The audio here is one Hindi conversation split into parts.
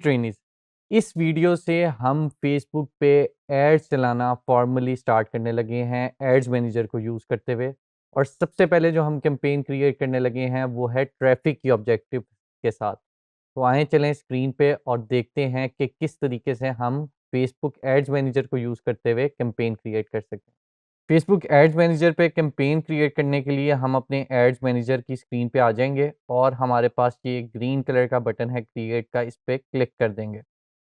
ट्रेनीज, इस वीडियो से हम फेसबुक पे एड्स चलाना फॉर्मली स्टार्ट करने लगे हैं एड्स मैनेजर को यूज़ करते हुए। और सबसे पहले जो हम कैंपेन क्रिएट करने लगे हैं वो है ट्रैफिक की ऑब्जेक्टिव के साथ। तो आए चलें स्क्रीन पे और देखते हैं कि किस तरीके से हम फेसबुक एड्स मैनेजर को यूज़ करते हुए कैंपेन क्रिएट कर सकते हैं। फेसबुक एड्स मैनेजर पे कैंपेन क्रिएट करने के लिए हम अपने एड्स मैनेजर की स्क्रीन पे आ जाएंगे और हमारे पास ये ग्रीन कलर का बटन है क्रिएट का, इस पे क्लिक कर देंगे।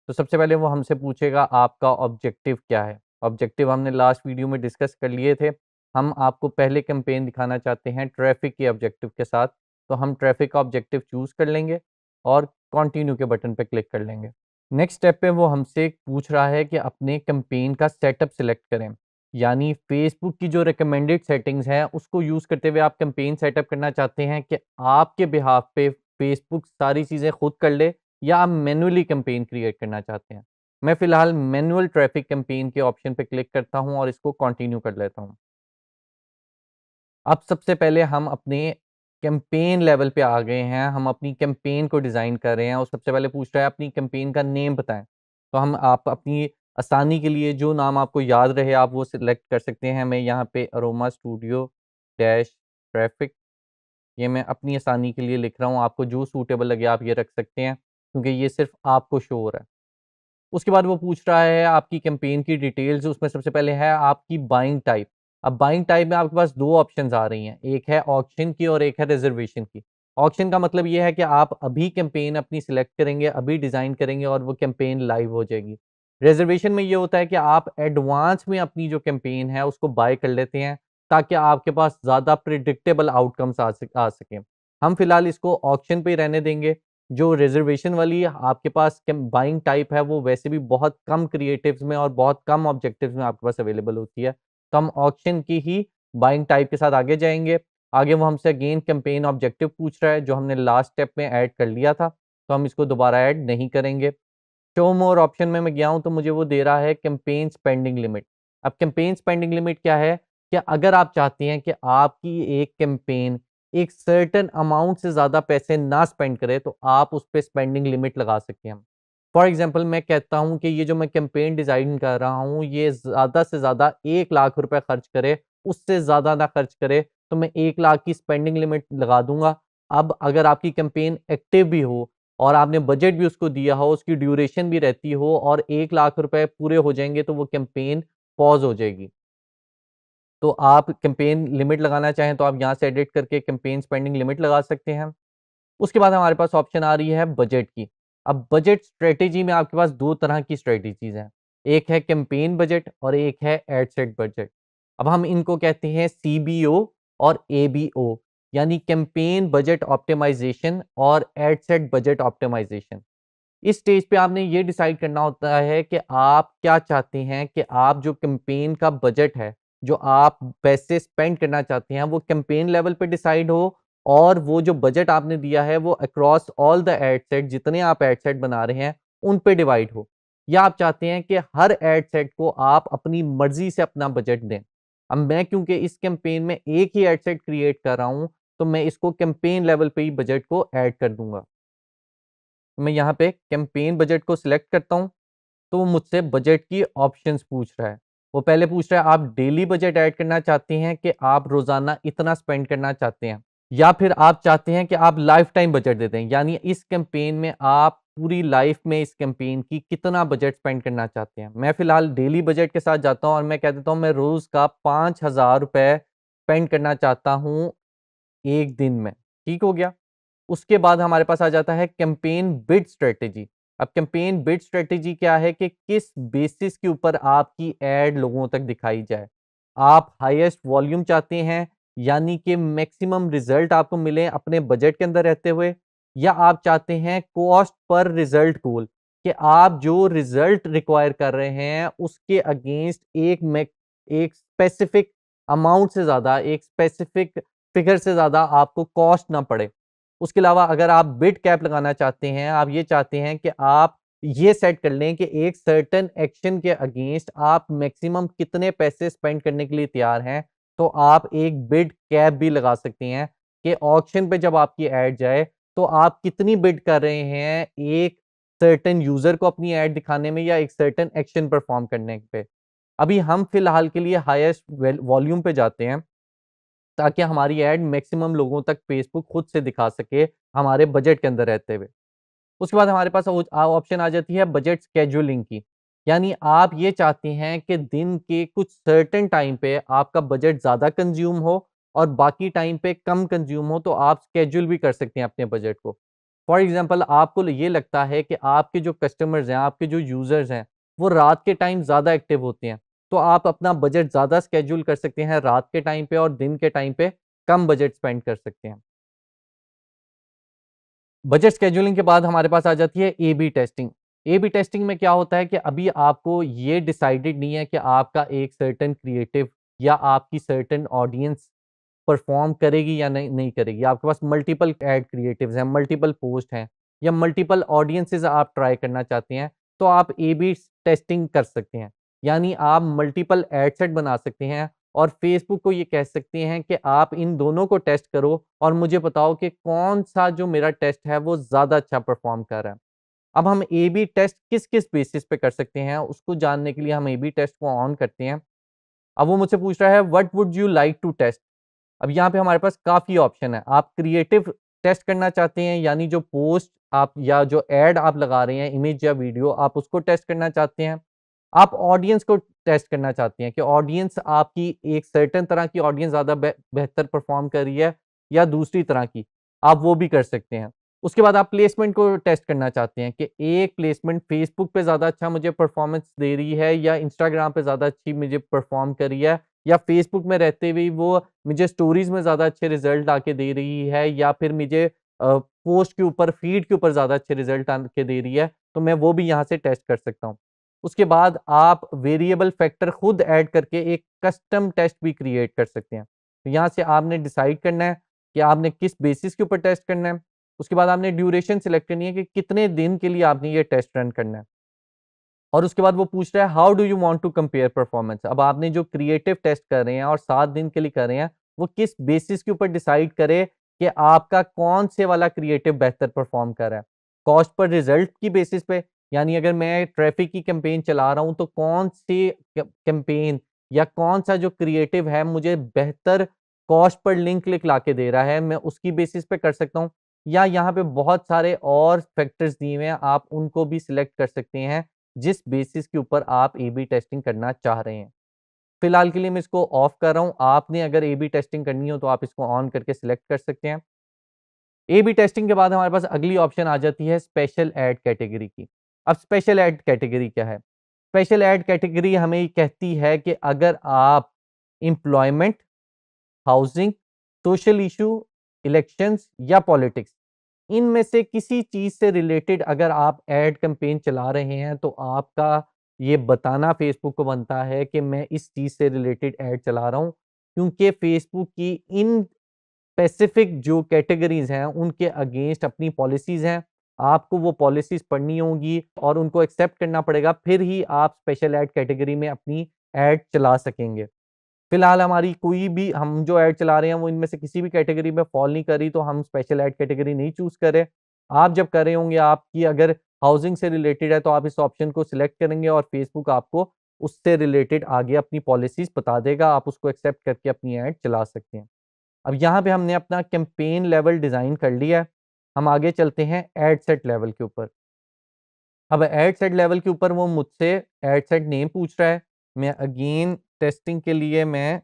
तो सबसे पहले वो हमसे पूछेगा आपका ऑब्जेक्टिव क्या है। ऑब्जेक्टिव हमने लास्ट वीडियो में डिस्कस कर लिए थे। हम आपको पहले कैंपेन दिखाना चाहते हैं ट्रैफिक के ऑब्जेक्टिव के साथ। तो हम ट्रैफिक का ऑब्जेक्टिव चूज़ कर लेंगे और कंटिन्यू के बटन पे क्लिक कर लेंगे। नेक्स्ट स्टेप पे वो हमसे पूछ रहा है कि अपने कैंपेन का सेटअप सिलेक्ट करें। यानी फेसबुक की जो रिकमेंडेड सेटिंग्स हैं उसको यूज़ करते हुए आप कैंपेन सेटअप करना चाहते हैं कि आपके बिहाफ पे फेसबुक सारी चीज़ें खुद कर ले, या आप मैन्युअली कैंपेन क्रिएट करना चाहते हैं। मैं फ़िलहाल मैनुअल ट्रैफिक कैंपेन के ऑप्शन पे क्लिक करता हूँ और इसको कंटिन्यू कर लेता हूँ। अब सबसे पहले हम अपने कैंपेन लेवल पे आ गए हैं, हम अपनी कैंपेन को डिज़ाइन कर रहे हैं और सबसे पहले पूछ रहा है अपनी कैंपेन का नेम बताएँ। तो हम आप अपनी आसानी के लिए जो नाम आपको याद रहे आप वो सिलेक्ट कर सकते हैं। मैं यहाँ पे अरोमा स्टूडियो डैश ट्रैफिक, ये मैं अपनी आसानी के लिए लिख रहा हूँ, आपको जो सूटेबल लगे आप ये रख सकते हैं, क्योंकि ये सिर्फ़ आपको शो हो रहा है। उसके बाद वो पूछ रहा है आपकी कैंपेन की डिटेल्स, उसमें सबसे पहले है आपकी बाइंग टाइप। अब बाइंग टाइप में आपके पास 2 ऑप्शंस आ रही हैं, एक है ऑक्शन की और एक है रिज़र्वेशन की। ऑक्शन का मतलब ये है कि आप अभी कैंपेन अपनी सिलेक्ट करेंगे, अभी डिज़ाइन करेंगे और वो कैंपेन लाइव हो जाएगी। रिज़र्वेशन में ये होता है कि आप एडवांस में अपनी जो कैंपेन है उसको बाय कर लेते हैं, ताकि आपके पास ज़्यादा प्रेडिक्टेबल आउटकम्स आ सकें। हम फिलहाल इसको ऑक्शन पे ही रहने देंगे। जो रिज़र्वेशन वाली आपके पास कैम बाइंग टाइप है वो वैसे भी बहुत कम क्रिएटिव्स में और बहुत कम ऑब्जेक्टिव्स में आपके पास अवेलेबल होती है। तो हम ऑक्शन की ही बाइंग टाइप के साथ आगे जाएँगे। आगे वो हमसे अगेन कैंपेन ऑब्जेक्टिव पूछ रहा है, जो हमने लास्ट स्टेप में ऐड कर लिया था, तो हम इसको दोबारा ऐड नहीं करेंगे। शो मोर ऑप्शन में मैं गया हूँ तो मुझे वो दे रहा है कैंपेन स्पेंडिंग लिमिट। अब कैंपेन स्पेंडिंग लिमिट क्या है? कि अगर आप चाहते हैं कि आपकी एक कैंपेन एक सर्टेन अमाउंट से ज़्यादा पैसे ना स्पेंड करे, तो आप उस पे स्पेंडिंग लिमिट लगा सकते हैं। फॉर एग्ज़ाम्पल मैं कहता हूँ कि ये जो मैं कैंपेन डिज़ाइन कर रहा हूँ, ये ज़्यादा से ज़्यादा 1 लाख रुपए खर्च करे, उससे ज़्यादा ना खर्च करे, तो मैं 1 लाख की स्पेंडिंग लिमिट लगा दूँगा। अब अगर आपकी कैंपेन एक्टिव भी हो और आपने बजट भी उसको दिया हो, उसकी ड्यूरेशन भी रहती हो और 1 लाख रुपए पूरे हो जाएँगे, तो वो कैंपेन पॉज़ हो जाएगी। तो आप कैंपेन लिमिट लगाना चाहें तो आप यहाँ से एडिट करके कैंपेन स्पेंडिंग लिमिट लगा सकते हैं। उसके बाद हमारे पास ऑप्शन आ रही है बजट की। अब बजट स्ट्रैटेजी में आपके पास 2 तरह की स्ट्रैटेजीज़ हैं। एक है कैंपेन बजट और एक है एड सेट बजट। अब हम इनको कहते हैं सीबीओ और एबीओ, यानी कैंपेन बजट ऑप्टिमाइज़ेशन और एड सेट बजट ऑप्टिमाइज़ेशन। इस स्टेज पे आपने ये डिसाइड करना होता है कि आप क्या चाहते हैं कि आप जो कैंपेन का बजट है, जो आप पैसे स्पेंड करना चाहते हैं, वो कैंपेन लेवल पे डिसाइड हो और वो जो बजट आपने दिया है, वो across all the ad set जितने आप एड सेट बना रहे हैं, उन पे डिवाइड हो। या आप चाहते हैं कि हर एड सेट को आप अपनी मर्ज़ी से अपना बजट दें। अब मैं क्योंकि इस कैंपेन में एक ही एड सेट क्रिएट कर रहा हूँ, तो मैं इसको कैंपेन लेवल पे ही बजट को ऐड कर दूँगा। मैं यहाँ पे कैंपेन बजट को सिलेक्ट करता हूँ, तो वो मुझसे बजट की ऑप्शंस पूछ रहा है। वो पहले पूछ रहा है आप डेली बजट ऐड करना चाहते हैं कि आप रोज़ाना इतना स्पेंड करना चाहते हैं? या फिर आप चाहते हैं कि आप लाइफ टाइम बजट दे दें, यानी इस कैंपेन में आप पूरी लाइफ में इस कैंपेन की कितना बजट स्पेंड करना चाहते हैं? मैं फ़िलहाल डेली बजट के साथ जाता हूँ और मैं कह देता हूँ मैं रोज़ का ₹5000 स्पेंड करना चाहता हूँ 1 दिन में, ठीक हो गया? उसके बाद हमारे पास आ जाता है कैंपेन बिड स्ट्रैटेजी। अब कैंपेन बिड स्ट्रैटेजी क्या है कि किस बेसिस के ऊपर आपकी एड लोगों तक दिखाई जाए। आप हाईएस्ट वॉल्यूम चाहते हैं, यानी कि मैक्सिमम रिजल्ट आपको मिले अपने बजट के अंदर रहते हुए, या आप चाहते हैं कॉस्ट पर रिजल्ट गोल, कि आप जो रिजल्ट रिक्वायर कर रहे हैं उसके अगेंस्ट एक स्पेसिफिक अमाउंट से ज़्यादा, एक स्पेसिफिक फिगर से ज़्यादा आपको कॉस्ट ना पड़े। उसके अलावा अगर आप बिड कैप लगाना चाहते हैं, आप ये चाहते हैं कि आप ये सेट कर लें कि एक सर्टेन एक्शन के अगेंस्ट आप मैक्सिमम कितने पैसे स्पेंड करने के लिए तैयार हैं, तो आप एक बिड कैप भी लगा सकते हैं कि ऑक्शन पे जब आपकी ऐड जाए, तो आप कितनी बिड कर रहे हैं एक सर्टेन यूज़र को अपनी ऐड दिखाने में या एक सर्टेन एक्शन परफ़ॉर्म करने पे। अभी हम फ़िलहाल के लिए हाईएस्ट वॉल्यूम पे जाते हैं, ताकि हमारी ऐड मैक्सिमम लोगों तक फ़ेसबुक खुद से दिखा सके, हमारे बजट के अंदर रहते हुए। उसके बाद हमारे पास ऑप्शन आ जाती है बजट शेड्यूलिंग की। यानी आप ये चाहते हैं कि दिन के कुछ सर्टेन टाइम पे आपका बजट ज़्यादा कंज़्यूम हो और बाकी टाइम पे कम कंज़्यूम हो, तो आप शेड्यूल भी कर सकते हैं अपने बजट को। फॉर एग्ज़ाम्पल आपको ये लगता है कि आपके जो कस्टमर्स हैं, आपके जो यूज़र्स हैं, वो रात के टाइम ज़्यादा एक्टिव होते हैं, तो आप अपना बजट ज़्यादा शेड्यूल कर सकते हैं रात के टाइम पे और दिन के टाइम पे कम बजट स्पेंड कर सकते हैं। बजट शेड्यूलिंग के बाद हमारे पास आ जाती है ए-बी टेस्टिंग। ए-बी टेस्टिंग में क्या होता है कि अभी आपको ये डिसाइडेड नहीं है कि आपका एक सर्टेन क्रिएटिव या आपकी सर्टेन ऑडियंस परफ़ॉर्म करेगी या नहीं करेगी। आपके पास मल्टीपल एड क्रिएटिव्स हैं, मल्टीपल पोस्ट हैं या मल्टीपल ऑडियंसेज़ आप ट्राई करना चाहते हैं, तो आप ए-बी टेस्टिंग कर सकते हैं। यानी आप मल्टीपल एड सेट बना सकते हैं और फ़ेसबुक को ये कह सकते हैं कि आप इन दोनों को टेस्ट करो और मुझे बताओ कि कौन-सा जो मेरा टेस्ट है वो ज़्यादा अच्छा परफ़ॉर्म कर रहा है। अब हम ए-बी टेस्ट किस-किस बेसिस पे कर सकते हैं, उसको जानने के लिए हम ए-बी टेस्ट को ऑन करते हैं। अब वो मुझसे पूछ रहा है what would you like to test? अब यहाँ पे हमारे पास काफ़ी ऑप्शन है। आप क्रिएटिव टेस्ट करना चाहते हैं, यानी जो पोस्ट आप या जो एड आप लगा रहे हैं, इमेज या वीडियो, आप उसको टेस्ट करना चाहते हैं। आप ऑडियंस को टेस्ट करना चाहते हैं कि ऑडियंस आपकी एक सर्टेन तरह की ऑडियंस ज़्यादा बेहतर परफ़ॉर्म कर रही है या दूसरी तरह की, आप वो भी कर सकते हैं। उसके बाद आप प्लेसमेंट को टेस्ट करना चाहते हैं कि एक प्लेसमेंट फ़ेसबुक पे ज़्यादा अच्छा मुझे परफ़ॉर्मेंस दे रही है या इंस्टाग्राम पे ज़्यादा अच्छी मुझे परफ़ॉर्म कर रही है या फ़ेसबुक में रहते हुए वो मुझे स्टोरीज़ में ज़्यादा अच्छे रिज़ल्ट आके दे रही है या फिर मुझे पोस्ट के ऊपर, फ़ीड के ऊपर ज़्यादा अच्छे रिज़ल्ट आके दे रही है, तो मैं वो भी यहाँ से टेस्ट कर सकता हूँ। उसके बाद आप वेरिएबल फैक्टर खुद ऐड करके एक कस्टम टेस्ट भी क्रिएट कर सकते हैं। तो यहाँ से आपने डिसाइड करना है कि आपने किस बेसिस के ऊपर टेस्ट करना है। उसके बाद आपने ड्यूरेशन सिलेक्ट करनी है कि कितने दिन के लिए आपने ये टेस्ट रन करना है। और उसके बाद वो पूछ रहा है how do you want to compare performance. अब आपने जो क्रिएटिव टेस्ट कर रहे हैं और 7 दिन के लिए कर रहे हैं, वो किस बेसिस के ऊपर डिसाइड करे कि आपका कौन से वाला क्रिएटिव बेहतर परफॉर्म कर रहा है। कॉस्ट पर रिजल्ट की बेसिस पे, यानी अगर मैं ट्रैफिक की कैंपेन चला रहा हूँ तो कौन सी कैंपेन या कौन सा जो क्रिएटिव है मुझे बेहतर कॉस्ट पर लिंक क्लिक ला के दे रहा है, मैं उसकी बेसिस पे कर सकता हूँ। या यहाँ पे बहुत सारे और फैक्टर्स दिए हुए हैं, आप उनको भी सिलेक्ट कर सकते हैं जिस बेसिस के ऊपर आप ए-बी टेस्टिंग करना चाह रहे हैं। फिलहाल के लिए मैं इसको ऑफ कर रहा हूँ, आपने अगर ए-बी टेस्टिंग करनी हो तो आप इसको ऑन करके सिलेक्ट कर सकते हैं। ए-बी टेस्टिंग के बाद हमारे पास अगली ऑप्शन आ जाती है स्पेशल ऐड कैटेगरी की। अब स्पेशल ऐड कैटेगरी क्या है? स्पेशल ऐड कैटेगरी हमें कहती है कि अगर आप employment, housing, social issue, elections या पॉलिटिक्स, इनमें से किसी चीज़ से रिलेटेड अगर आप एड कैंपेन चला रहे हैं, तो आपका ये बताना फ़ेसबुक को बनता है कि मैं इस चीज़ से रिलेटेड एड चला रहा हूँ। क्योंकि फ़ेसबुक की इन स्पेसिफ़िक जो कैटेगरीज़ हैं, उनके अगेंस्ट अपनी पॉलिसीज़ हैं। आपको वो पॉलिसीज़ पढ़नी होंगी और उनको एक्सेप्ट करना पड़ेगा, फिर ही आप स्पेशल एड कैटेगरी में अपनी एड चला सकेंगे। फिलहाल हमारी कोई भी हम जो ऐड चला रहे हैं वो इनमें से किसी भी कैटेगरी में फ़ॉल नहीं कर रही, तो हम स्पेशल ऐड कैटेगरी नहीं चूज़ कर रहे। आप जब कर रहे होंगे, आपकी अगर हाउसिंग से रिलेटेड है तो आप इस ऑप्शन को सिलेक्ट करेंगे और फ़ेसबुक आपको उससे रिलेटेड आगे अपनी पॉलिसीज़ बता देगा, आप उसको एक्सेप्ट करके अपनी ऐड चला सकते हैं। अब यहाँ पे हमने अपना कैंपेन लेवल डिज़ाइन कर लिया है, हम आगे चलते हैं एड सेट लेवल के ऊपर। अब एड सेट लेवल के ऊपर वो मुझसे एड सेट नेम पूछ रहा है। मैं अगेन टेस्टिंग के लिए मैं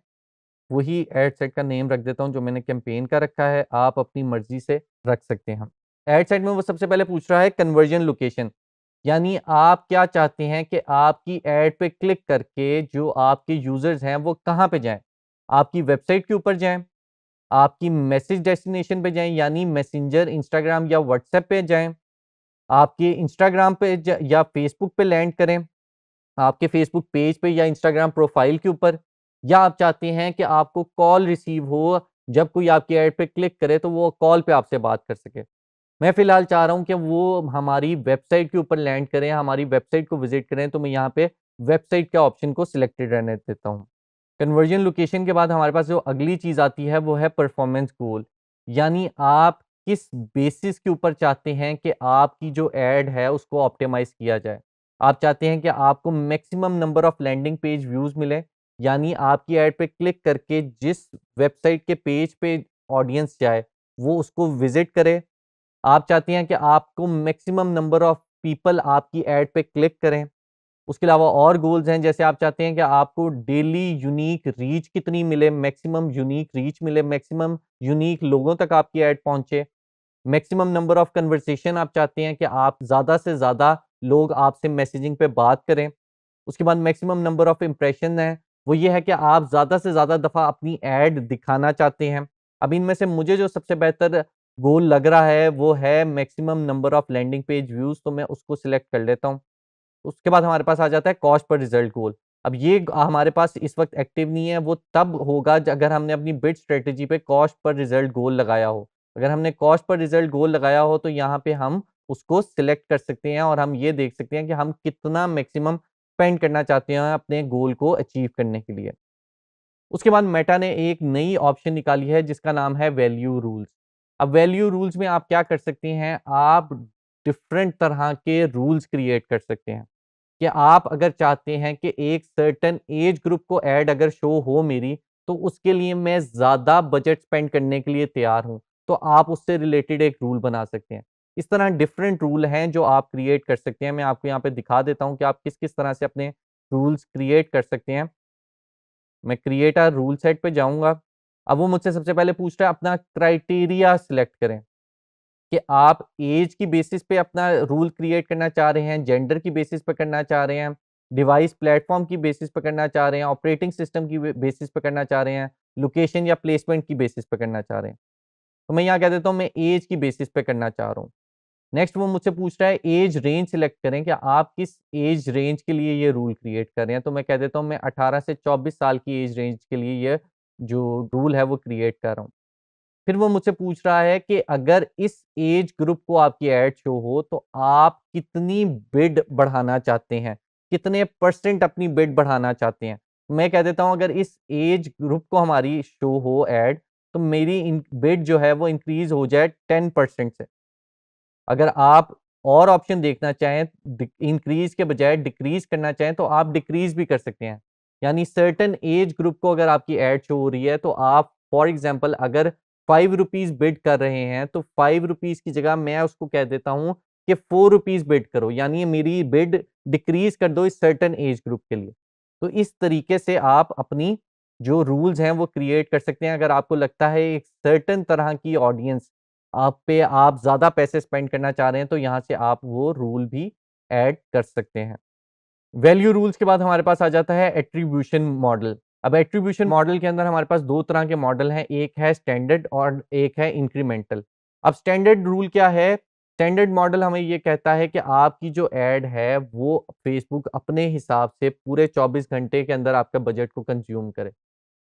वही एड सेट का नेम रख देता हूँ जो मैंने कैंपेन का रखा है, आप अपनी मर्ज़ी से रख सकते हैं। एड सेट में वो सबसे पहले पूछ रहा है कन्वर्जन लोकेशन, यानी आप क्या चाहते हैं कि आपकी एड पे क्लिक करके जो आपके यूज़र्स हैं वो कहाँ पे जाएँ? आपकी वेबसाइट के ऊपर जाएँ, आपकी मैसेज डेस्टिनेशन पे जाएँ यानी मैसेंजर, इंस्टाग्राम या व्हाट्सएप पे जाएँ, आपके इंस्टाग्राम पे या फ़ेसबुक पे लैंड करें, आपके फ़ेसबुक पेज पे या इंस्टाग्राम प्रोफ़ाइल के ऊपर, या आप चाहते हैं कि आपको कॉल रिसीव हो, जब कोई आपकी ऐड पे क्लिक करे तो वो कॉल पे आपसे बात कर सके। मैं फ़िलहाल चाह रहा हूँ कि वो हमारी वेबसाइट के ऊपर लैंड करें, हमारी वेबसाइट को विज़िट करें, तो मैं यहाँ पे वेबसाइट के ऑप्शन को सिलेक्टेड रहने देता हूँ। कन्वर्जन लोकेशन के बाद हमारे पास जो अगली चीज़ आती है वो है परफ़ॉर्मेंस गोल, यानी आप किस बेसिस के ऊपर चाहते हैं कि आपकी जो ऐड है उसको ऑप्टिमाइज़ किया जाए। आप चाहते हैं कि आपको maximum number of landing page views मिले, यानी आपकी ऐड पे क्लिक करके जिस वेबसाइट के पेज पे ऑडियंस जाए, वो उसको विज़िट करे। आप चाहती हैं कि आपको मैक्सिमम नंबर ऑफ पीपल आपकी ऐड पे क्लिक करें। उसके अलावा और गोल्स हैं, जैसे आप चाहते हैं कि आपको डेली यूनीक रीच कितनी मिले, मैक्सिमम यूनीक रीच मिले, मैक्सिमम यूनीक लोगों तक आपकी ऐड पहुँचे। मैक्सिमम नंबर ऑफ कन्वर्सेशन आप चाहते हैं कि आप ज़्यादा से ज़्यादा लोग आपसे मैसेजिंग पे बात करें। उसके बाद मैक्सिमम नंबर ऑफ इम्प्रेशन है, वो ये है कि आप ज़्यादा से ज़्यादा दफ़ा अपनी ऐड दिखाना चाहते हैं। अब इनमें से मुझे जो सबसे बेहतर गोल लग रहा है, वो है maximum number of landing page views, तो मैं उसको सिलेक्ट कर लेता हूँ। उसके बाद हमारे पास आ जाता है कॉस्ट पर रिज़ल्ट गोल। अब ये हमारे पास इस वक़्त एक्टिव नहीं है, वो तब होगा अगर हमने अपनी बिड स्ट्रैटेजी पे कॉस्ट पर रिज़ल्ट गोल लगाया हो। अगर हमने कॉस्ट पर रिज़ल्ट गोल लगाया हो, तो यहाँ पे हम उसको सिलेक्ट कर सकते हैं और हम ये देख सकते हैं कि हम कितना मैक्सिमम स्पेंड करना चाहते हैं अपने गोल को अचीव करने के लिए। उसके बाद मेटा ने एक नई ऑप्शन निकाली है जिसका नाम है वैल्यू रूल्स। अब वैल्यू रूल्स में आप क्या कर सकते हैं, आप डिफरेंट तरह के रूल्स क्रिएट कर सकते हैं। कि आप अगर चाहते हैं कि एक सर्टेन एज ग्रुप को ऐड अगर शो हो मेरी, तो उसके लिए मैं ज़्यादा बजट स्पेंड करने के लिए तैयार हूँ। तो आप उससे रिलेटेड एक रूल बना सकते हैं। इस तरह डिफरेंट रूल हैं जो आप क्रिएट कर सकते हैं। मैं आपको यहाँ पे दिखा देता हूँ कि आप किस-किस तरह से अपने रूल्स क्रिएट कर सकते हैं। मैं क्रिएट अ रूल सेट पे जाऊँगा। अब वो मुझसे सबसे पहले पूछ रहा है अपना क्राइटेरिया सिलेक्ट करें। कि आप ऐज की बेसिस पे अपना रूल क्रिएट करना चाह रहे हैं, जेंडर की बेसिस पे करना चाह रहे हैं, डिवाइस प्लेटफ़ॉर्म की बेसिस पे करना चाह रहे हैं, ऑपरेटिंग सिस्टम की बेसिस पे करना चाह रहे हैं, लोकेशन या प्लेसमेंट की बेसिस पे करना चाह रहे हैं। तो मैं यहाँ कह देता हूँ मैं ऐज की बेसिस पे करना चाह रहा हूँ। नेक्स्ट वो मुझसे पूछ रहा है ऐज रेंज सिलेक्ट करें कि आप किस ऐज रेंज के लिए ये रूल क्रिएट कर रहे हैं। तो मैं कह देता हूँ मैं 18 से 24 साल की ऐज रेंज के लिए ये जो रूल है वो क्रिएट कर रहा हूँ। फिर वो मुझसे पूछ रहा है कि अगर इस एज ग्रुप को आपकी ऐड शो हो तो आप कितनी बिड बढ़ाना चाहते हैं? कितने परसेंट अपनी बिड बढ़ाना चाहते हैं? मैं कह देता हूँ अगर इस एज ग्रुप को हमारी शो हो ऐड तो मेरी इन बिड जो है वो इंक्रीज़ हो जाए 10% से। अगर आप और ऑप्शन देखना चाहें, इंक्रीज़ के बजाय डिक्रीज़ करना चाहें, तो आप डिक्रीज़ भी कर सकते हैं। यानी सर्टेन एज ग्रुप को अगर आपकी ऐड शो हो रही है, तो आप फॉर एग्ज़ाम्पल अगर ₹5 बिड कर रहे हैं, तो ₹5 की जगह मैं उसको कह देता हूँ कि ₹4 बिड करो, यानी मेरी बिड डिक्रीज़ कर दो इस सर्टेन एज ग्रुप के लिए। तो इस तरीके से आप अपनी जो रूल्स हैं, वो क्रिएट कर सकते हैं। अगर आपको लगता है एक सर्टेन तरह की ऑडियंस आप ज़्यादा पैसे स्पेंड करना चाह रहे हैं, तो यहाँ से आप वो रूल भी ऐड कर सकते हैं। वैल्यू रूल्स के बाद हमारे पास आ जाता है एट्रिब्यूशन मॉडल। अब एट्रिब्यूशन मॉडल के अंदर हमारे पास 2 तरह के मॉडल हैं, एक है स्टैंडर्ड और एक है इंक्रीमेंटल। अब स्टैंडर्ड रूल क्या है? स्टैंडर्ड मॉडल हमें ये कहता है कि आपकी जो ऐड है, वो फेसबुक अपने हिसाब से पूरे 24 घंटे के अंदर आपका बजट को कंज़्यूम करे।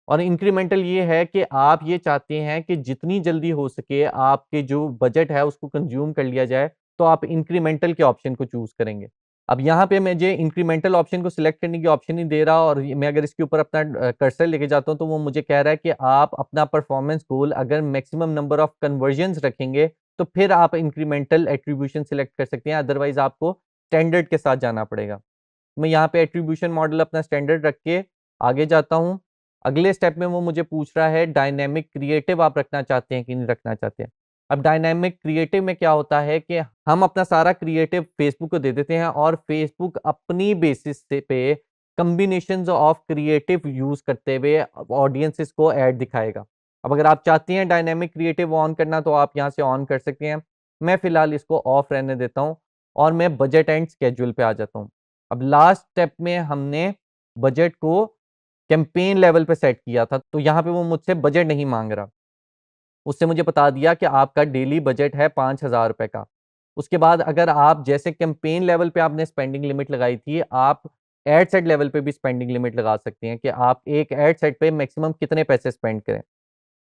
और इंक्रीमेंटल ये है कि आप ये चाहते हैं कि जितनी जल्दी हो सके आपके जो बजट है उसको कंज़्यूम कर लिया जाए, तो आप इंक्रीमेंटल के ऑप्शन को चूज़ करेंगे। अब यहाँ पे मुझे इंक्रीमेंटल ऑप्शन को सिलेक्ट करने की ऑप्शन नहीं दे रहा और ये मैं अगर इसके ऊपर अपना कर्सर लेके जाता हूँ, तो वो मुझे कह रहा है कि आप अपना परफॉर्मेंस गोल अगर मैक्सिमम नंबर ऑफ कन्वर्जन्स रखेंगे, तो फिर आप इंक्रीमेंटल एट्रिब्यूशन सिलेक्ट कर सकते हैं, अदरवाइज़ आपको स्टैंडर्ड के साथ जाना पड़ेगा। मैं यहाँ पे एट्रिब्यूशन मॉडल अपना स्टैंडर्ड रख के आगे जाता हूँ। अगले स्टेप में वो मुझे पूछ रहा है डायनामिक क्रिएटिव आप रखना चाहते हैं कि नहीं रखना चाहते हैं। अब डायनामिक क्रिएटिव में क्या होता है कि हम अपना सारा क्रिएटिव फेसबुक को दे देते हैं और फेसबुक अपनी बेसिस से पे कॉम्बिनेशंस ऑफ क्रिएटिव यूज़ करते हुए ऑडियंसेस को ऐड दिखाएगा। अब अगर आप चाहते हैं डायनामिक क्रिएटिव ऑन करना तो आप यहाँ से ऑन कर सकते हैं। मैं फ़िलहाल इसको ऑफ रहने देता हूँ और मैं बजट एंड शेड्यूल पे आ जाता हूँ। अब लास्ट स्टेप में हमने बजट को कैंपेन लेवल पे सेट किया था, तो यहाँ पे वो मुझसे बजट नहीं माँग रहा। उससे मुझे बता दिया कि आपका डेली बजट है ₹5000 का। उसके बाद अगर आप जैसे कैंपेन लेवल पे आपने स्पेंडिंग लिमिट लगाई थी, आप एड सेट लेवल पे भी स्पेंडिंग लिमिट लगा सकते हैं कि आप एक एड सेट पे मैक्सिमम कितने पैसे स्पेंड करें।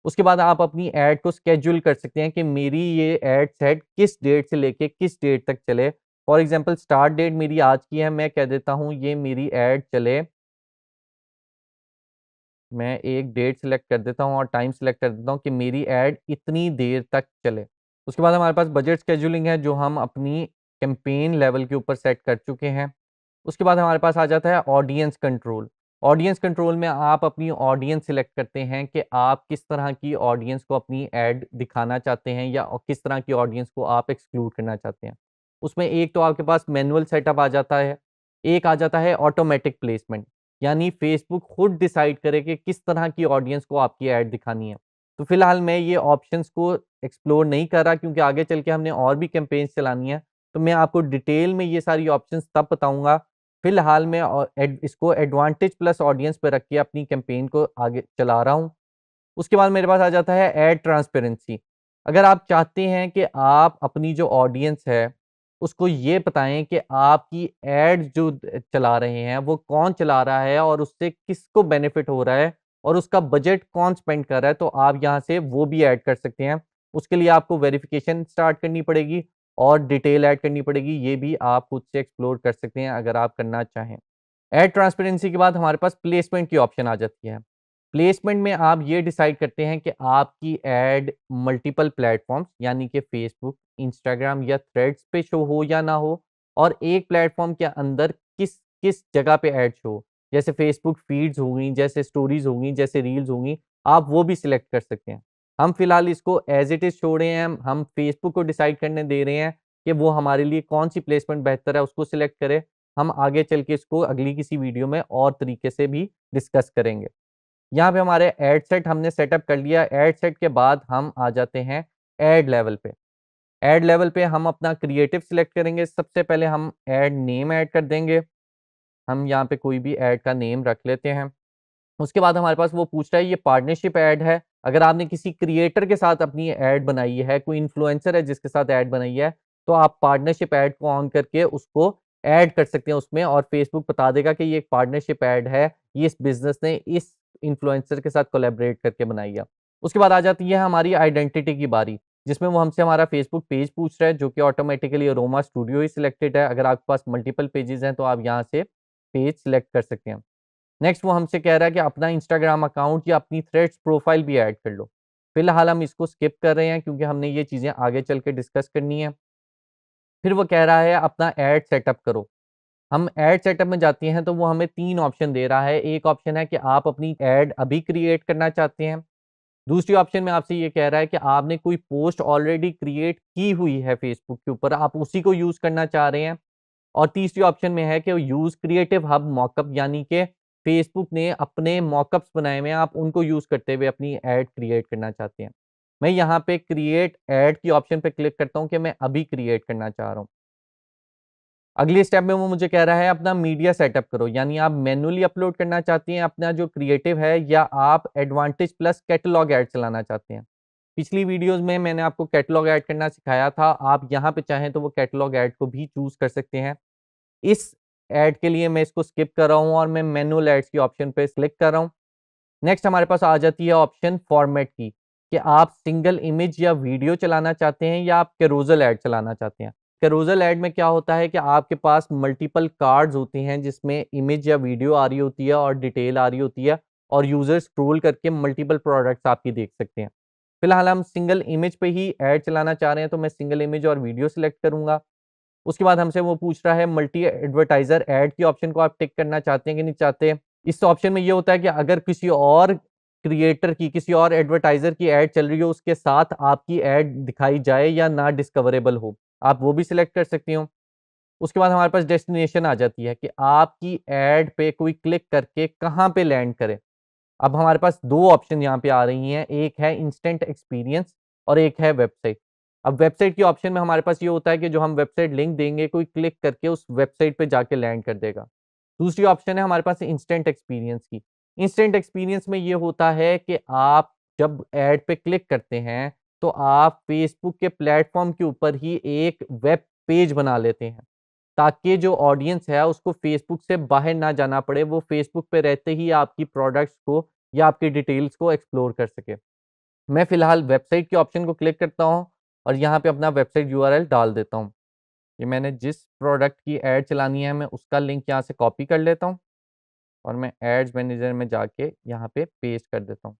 उसके बाद आप अपनी ऐड को शेड्यूल कर सकते हैं कि मेरी ये ऐड सेट किस डेट से लेके किस डेट तक चले। फॉर एग्ज़ाम्पल स्टार्ट डेट मेरी आज की है, मैं कह देता हूँ ये मेरी ऐड चले मैं एक डेट सिलेक्ट कर देता हूँ और टाइम सिलेक्ट कर देता हूँ कि मेरी ऐड इतनी देर तक चले। उसके बाद हमारे पास बजट शेड्यूलिंग है जो हम अपनी कैंपेन लेवल के ऊपर सेट कर चुके हैं। उसके बाद हमारे पास आ जाता है ऑडियंस कंट्रोल। ऑडियंस कंट्रोल में आप अपनी ऑडियंस सिलेक्ट करते हैं कि आप किस तरह की ऑडियंस को अपनी ऐड दिखाना चाहते हैं या किस तरह की ऑडियंस को आप एक्सक्लूड करना चाहते हैं। उसमें एक तो आपके पास मैनुअल सेटअप आ जाता है, एक आ जाता है ऑटोमेटिक प्लेसमेंट। यानी फेसबुक खुद डिसाइड करे कि किस तरह की ऑडियंस को आपकी ऐड दिखानी है। तो फिलहाल मैं ये ऑप्शंस को एक्सप्लोर नहीं कर रहा क्योंकि आगे चल के हमने और भी कैंपेन्स चलानी है। तो मैं आपको डिटेल में ये सारी ऑप्शंस तब बताऊँगा। फिलहाल मैं इसको एडवांटेज प्लस ऑडियंस पे रख के अपनी कैंपेन को आगे चला रहा हूँ। उसके बाद मेरे पास आ जाता है एड ट्रांसपेरेंसी। अगर आप चाहते हैं कि आप अपनी जो ऑडियंस है, उसको ये बताएँ कि आपकी एड जो चला रहे हैं, वो कौन चला रहा है और उससे किसको बेनिफिट हो रहा है और उसका बजट कौन स्पेंड कर रहा है, तो आप यहाँ से वो भी ऐड कर सकते हैं। उसके लिए आपको वेरिफिकेशन स्टार्ट करनी पड़ेगी और डिटेल ऐड करनी पड़ेगी, ये भी आप खुद से एक्सप्लोर कर सकते हैं अगर आप करना चाहें। एड ट्रांसपेरेंसी के बाद हमारे पास प्लेसमेंट की ऑप्शन आ जाती है। प्लेसमेंट में आप ये डिसाइड करते हैं कि आपकी ऐड मल्टीपल प्लेटफ़ॉर्म्स यानी कि फ़ेसबुक, इंस्टाग्राम या थ्रेड्स पे शो हो या ना हो और एक प्लेटफ़ॉर्म के अंदर किस-किस जगह पे ऐड शो हो। जैसे फ़ेसबुक फ़ीड्स हो गई, जैसे स्टोरीज़ हो गई, जैसे रील्स हो गई, आप वो भी सिलेक्ट कर सकते हैं। हम फिलहाल इसको एज़ इट इज़ छोड़े हैं, हम फ़ेसबुक को डिसाइड करने दे रहे हैं कि वो हमारे लिए कौन-सी प्लेसमेंट बेहतर है, उसको सिलेक्ट करे। हम आगे चल के इसको अगली किसी वीडियो में और तरीके से भी डिस्कस करेंगे। यहाँ पे हमारे एड सेट हमने सेटअप कर लिया। एड सेट के बाद हम आ जाते हैं एड लेवल पे। एड लेवल पे हम अपना क्रिएटिव सिलेक्ट करेंगे। सबसे पहले हम एड नेम ऐड कर देंगे। हम यहाँ पे कोई भी एड का नेम रख लेते हैं। उसके बाद हमारे पास वो पूछ रहा है ये पार्टनरशिप ऐड है। अगर आपने किसी क्रिएटर के साथ अपनी ऐड बनाई है, कोई इन्फ्लुएंसर है जिसके साथ ऐड बनाई है, तो आप पार्टनरशिप ऐड को ऑन करके उसको ऐड कर सकते हैं उसमें और फेसबुक बता देगा कि ये एक पार्टनरशिप ऐड है, ये इस बिज़नेस ने इस इन्फ्लुएंसर के साथ कोलैबोरेट करके बनाई है। उसके बाद आ जाती है हमारी आइडेंटिटी की बारी, जिसमें वो हमसे हमारा फेसबुक पेज पूछ रहा है जो कि ऑटोमैटिकली अरोमा स्टूडियो ही सिलेक्टेड है। अगर आपके पास मल्टीपल पेजेज़ हैं तो आप यहाँ से पेज सिलेक्ट कर सकते हैं। नेक्स्ट वो हमसे कह रहा है कि अपना इंस्टाग्राम अकाउंट या अपनी थ्रेड्स प्रोफाइल भी ऐड कर लो। फिलहाल हम इसको स्किप कर रहे हैं क्योंकि हमने ये चीज़ें आगे चल के डिस्कस करनी है। फिर वो कह रहा है अपना ऐड सेटअप करो। हम ऐड सेटअप में जाते हैं तो वो हमें 3 ऑप्शन दे रहा है। एक ऑप्शन है कि आप अपनी ऐड अभी क्रिएट करना चाहते हैं। दूसरी ऑप्शन में आपसे ये कह रहा है कि आपने कोई पोस्ट ऑलरेडी क्रिएट की हुई है फेसबुक के ऊपर, आप उसी को यूज़ करना चाह रहे हैं। और तीसरी ऑप्शन में है कि यूज़ क्रिएटिव हब मॉकअप यानी कि फेसबुक ने अपने मॉकअप्स बनाए हुए हैं, आप उनको यूज़ करते हुए अपनी ऐड क्रिएट करना चाहते हैं। मैं यहाँ पे क्रिएट ऐड की ऑप्शन पे क्लिक करता हूँ कि मैं अभी क्रिएट करना चाह रहा हूँ। अगली स्टेप में वो मुझे कह रहा है अपना मीडिया सेटअप करो, यानी आप मैन्युअली अपलोड करना चाहती हैं अपना जो क्रिएटिव है या आप एडवांटेज प्लस कैटलॉग ऐड चलाना चाहते हैं। पिछली वीडियोज़ में मैंने आपको कैटलॉग ऐड करना सिखाया था, आप यहाँ पे चाहें तो वो कैटलॉग ऐड को भी चूज़ कर सकते हैं। इस ऐड के लिए मैं इसको स्किप कर रहा हूँ और मैं मैनुअल एड्स की ऑप्शन पे क्लिक कर रहा हूँ। नेक्स्ट हमारे पास आ जाती है ऑप्शन फॉर्मेट की, कि आप सिंगल इमेज या वीडियो चलाना चाहते हैं या आप कैरोज़ल ऐड चलाना चाहते हैं। कैरोज़ल ऐड में क्या होता है कि आपके पास मल्टीपल कार्ड्स होते हैं जिसमें इमेज या वीडियो आ रही होती है और डिटेल आ रही होती है और यूज़र स्क्रॉल करके मल्टीपल प्रोडक्ट्स आपकी देख सकते हैं। फिलहाल हम सिंगल इमेज पे ही ऐड चलाना चाह रहे हैं तो मैं सिंगल इमेज और वीडियो सिलेक्ट करूँगा। उसके बाद हमसे वो पूछ रहा है मल्टी एडवर्टाइज़र ऐड की ऑप्शन को आप टिक करना चाहते हैं कि नहीं चाहते? इस ऑप्शन में ये होता है कि अगर किसी और क्रिएटर की, किसी और एडवर्टाइज़र की ऐड चल रही हो, उसके साथ आपकी ऐड दिखाई जाए या ना डिस्कवरेबल हो, आप वो भी सिलेक्ट कर सकती हो। उसके बाद हमारे पास डेस्टिनेशन आ जाती है कि आपकी ऐड पे कोई क्लिक करके कहाँ पे लैंड करे। अब हमारे पास 2 ऑप्शन यहाँ पे आ रही हैं, एक है इंस्टेंट एक्सपीरियंस और एक है वेबसाइट। अब वेबसाइट के ऑप्शन में हमारे पास ये होता है कि जो हम वेबसाइट लिंक देंगे, कोई क्लिक करके उस वेबसाइट पे जाके लैंड कर देगा। दूसरी ऑप्शन है हमारे पास इंस्टेंट एक्सपीरियंस की। इंस्टेंट एक्सपीरियंस में ये होता है कि आप जब ऐड पे क्लिक करते हैं, तो आप फेसबुक के प्लेटफ़ॉर्म के ऊपर ही एक वेब पेज बना लेते हैं, ताकि जो ऑडियंस है उसको फेसबुक से बाहर ना जाना पड़े, वो फेसबुक पे रहते ही आपकी प्रोडक्ट्स को या आपकी डिटेल्स को एक्सप्लोर कर सके। मैं फ़िलहाल वेबसाइट के ऑप्शन को क्लिक करता हूँ और यहाँ पे अपना वेबसाइट यूआरएल डाल देता हूँ। कि मैंने जिस प्रोडक्ट की ऐड चलानी है मैं उसका लिंक यहाँ से कॉपी कर लेता हूँ और मैं एड्स मैनेजर में जाके यहाँ पे पेस्ट कर देता हूँ।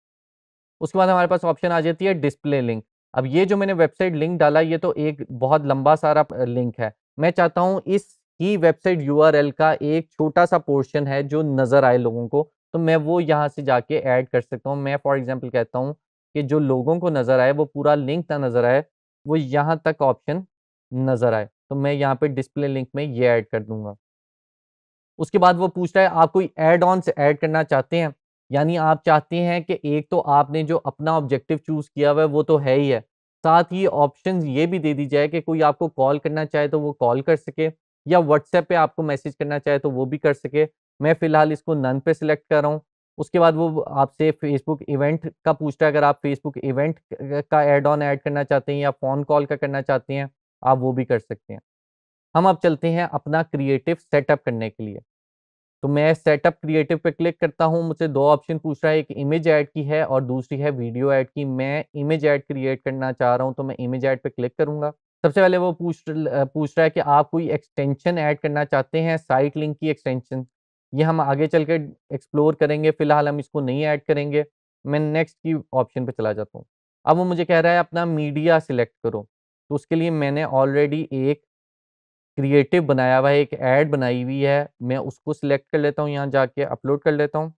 उसके बाद हमारे पास ऑप्शन आ जाती है डिस्प्ले लिंक। अब ये जो मैंने वेबसाइट लिंक डाला ये तो एक बहुत लंबा सारा लिंक है। मैं चाहता हूँ इस ही वेबसाइट यूआरएल का एक छोटा-सा पोर्शन है जो नज़र आए लोगों को, तो मैं वो यहाँ से जाके ऐड कर सकता हूँ। मैं फॉर एग्ज़ाम्पल कहता हूँ कि जो लोगों को नज़र आए वो पूरा लिंक ना नज़र आए, वो यहाँ तक ऑप्शन नज़र आए। तो मैं यहाँ पे डिस्प्ले लिंक में ये ऐड कर दूँगा। उसके बाद वो पूछता है आप कोई ऐड ऑन्स ऐड करना चाहते हैं? यानी आप चाहते हैं कि एक तो आपने जो अपना ऑब्जेक्टिव चूज़ किया हुआ है वो तो है ही है। साथ ही ऑप्शंस ये भी दे दी जाए कि कोई आपको कॉल करना चाहे तो वो कॉल कर सके या व्हाट्सएप पे आपको मैसेज करना चाहे तो वो भी कर सके। मैं फ़िलहाल इसको नन पे सिलेक्ट कर रहा हूँ। उसके बाद वो आपसे फ़ेसबुक इवेंट का पूछता है, अगर आप फ़ेसबुक इवेंट का ऐड ऑन ऐड करना चाहते हैं या फ़ोन कॉल का करना चाहते हैं, आप वो भी कर सकते हैं। हम अब चलते हैं अपना क्रिएटिव सेटअप करने के लिए। तो मैं सेटअप क्रिएटिव पे क्लिक करता हूँ, मुझसे 2 ऑप्शन पूछ रहा है, एक इमेज ऐड की है और दूसरी है वीडियो ऐड की। मैं इमेज ऐड क्रिएट करना चाह रहा हूँ, तो मैं इमेज ऐड पे क्लिक करूँगा। सबसे पहले वो पूछ रहा है कि आप कोई एक्सटेंशन ऐड करना चाहते हैं, साइट लिंक की एक्सटेंशन। ये हम आगे चल के एक्सप्लोर करेंगे, फिलहाल हम इसको नहीं ऐड करेंगे। मैं नेक्स्ट की ऑप्शन पे चला जाता हूँ। अब वो मुझे कह रहा है अपना मीडिया सिलेक्ट करो, तो उसके लिए मैंने ऑलरेडी एक क्रिएटिव बनाया हुआ है, एक ऐड बनाई हुई है, मैं उसको सिलेक्ट कर लेता हूँ, यहाँ जाके अपलोड कर लेता हूँ।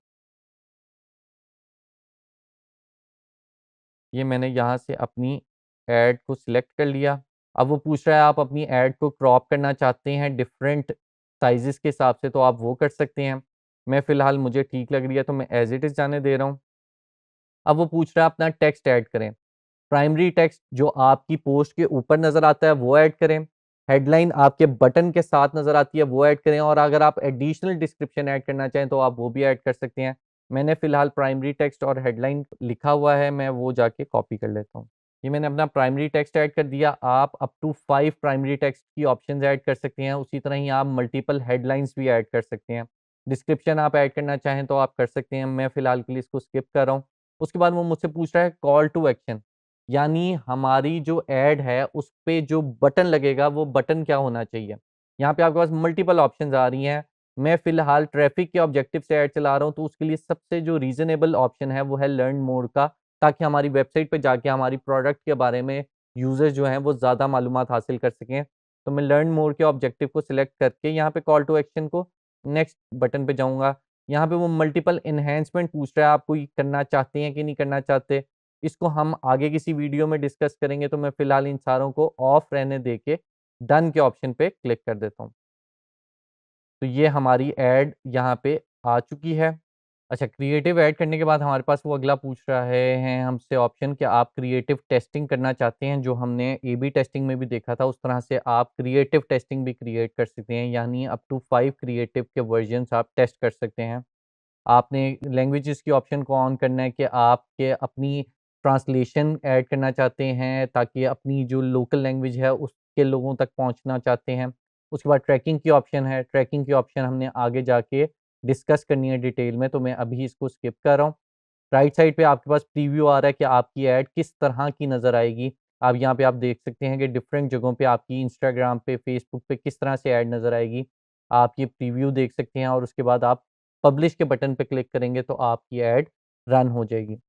ये मैंने यहाँ से अपनी ऐड को सिलेक्ट कर लिया। अब वो पूछ रहा है आप अपनी ऐड को क्रॉप करना चाहते हैं डिफरेंट साइज़ेज़ के हिसाब से, तो आप वो कर सकते हैं। मैं फ़िलहाल मुझे ठीक लग रही है तो मैं एज़ इट इज़ जाने दे रहा हूँ। अब वो पूछ रहा है अपना टेक्स्ट ऐड करें। प्राइमरी टेक्स्ट जो आपकी पोस्ट के ऊपर नज़र आता है वो ऐड करें। हेडलाइन आपके बटन के साथ नज़र आती है वो ऐड करें और अगर आप एडिशनल डिस्क्रिप्शन ऐड करना चाहें तो आप वो भी ऐड कर सकते हैं। मैंने फ़िलहाल प्राइमरी टेक्स्ट और हेडलाइन लिखा हुआ है, मैं वो जाके कॉपी कर लेता हूँ। ये मैंने अपना प्राइमरी टेक्स्ट ऐड कर दिया। आप अप टू 5 प्राइमरी टेक्स्ट की ऑप्शंस ऐड कर सकते हैं। उसी तरह ही आप मल्टीपल हेडलाइन्स भी ऐड कर सकते हैं। डिस्क्रिप्शन आप ऐड करना चाहें तो आप कर सकते हैं। मैं फ़िलहाल के लिए इसको स्किप कर रहा हूँ। उसके बाद वो मुझसे पूछ रहा है कॉल टू एक्शन। यानी हमारी जो ऐड है, उस पे जो बटन लगेगा, वो बटन क्या होना चाहिए? यहाँ पे आपके पास मल्टीपल ऑप्शंस आ रही हैं। मैं फ़िलहाल ट्रैफ़िक के ऑब्जेक्टिव से ऐड चला रहा हूँ, तो उसके लिए सबसे जो रीज़नेबल ऑप्शन है, वो है लर्न मोर का, ताकि हमारी वेबसाइट पे जाके हमारी प्रोडक्ट के बारे में यूज़र्स जो हैं, वो ज़्यादा मालूमात हासिल कर सकें। तो मैं लर्न मोर के ऑब्जेक्टिव को सिलेक्ट करके यहाँ पे कॉल टू एक्शन को नेक्स्ट बटन पे जाऊँगा। यहाँ पे वो मल्टीपल एनहांसमेंट पूछ रहा है, आप कोई करना चाहते हैं कि नहीं करना चाहते? इसको हम आगे किसी वीडियो में डिस्कस करेंगे, तो मैं फ़िलहाल इन सारों को ऑफ रहने देके डन के ऑप्शन पे क्लिक कर देता हूँ। तो ये हमारी ऐड यहाँ पे आ चुकी है। अच्छा, क्रिएटिव ऐड करने के बाद हमारे पास वो अगला पूछ रहा है हमसे ऑप्शन कि आप क्रिएटिव टेस्टिंग करना चाहते हैं, जो हमने ए/बी टेस्टिंग में भी देखा था, उस तरह से आप क्रिएटिव टेस्टिंग भी क्रिएट कर सकते हैं, यानी अप टू 5 क्रिएटिव के वर्ज़न्स आप टेस्ट कर सकते हैं। आपने लैंग्वेजेस की ऑप्शन को ऑन करना है कि आपके अपनी ट्रांसलेशन ऐड करना चाहते हैं ताकि अपनी जो लोकल लैंग्वेज है उसके लोगों तक पहुंचना चाहते हैं। उसके बाद ट्रैकिंग की ऑप्शन है, ट्रैकिंग की ऑप्शन हमने आगे जाके डिस्कस करनी है डिटेल में, तो मैं अभी इसको स्किप कर रहा हूँ। राइट साइड पे आपके पास प्रीव्यू आ रहा है कि आपकी ऐड किस तरह की नज़र आएगी। आप यहाँ पे आप देख सकते हैं कि डिफरेंट जगहों पे आपकी इंस्टाग्राम पे, फेसबुक पे किस तरह से ऐड नज़र आएगी। आप ये प्रीव्यू देख सकते हैं और उसके बाद आप पब्लिश के बटन पे क्लिक करेंगे तो आपकी ऐड रन हो जाएगी।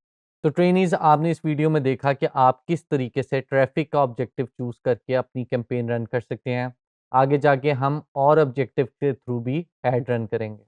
तो ट्रेनीज़, आपने इस वीडियो में देखा कि आप किस तरीके से ट्रैफ़िक का ऑब्जेक्टिव चूज़ करके अपनी कैंपेन रन कर सकते हैं। आगे जाके हम और ऑब्जेक्टिव के थ्रू भी ऐड रन करेंगे।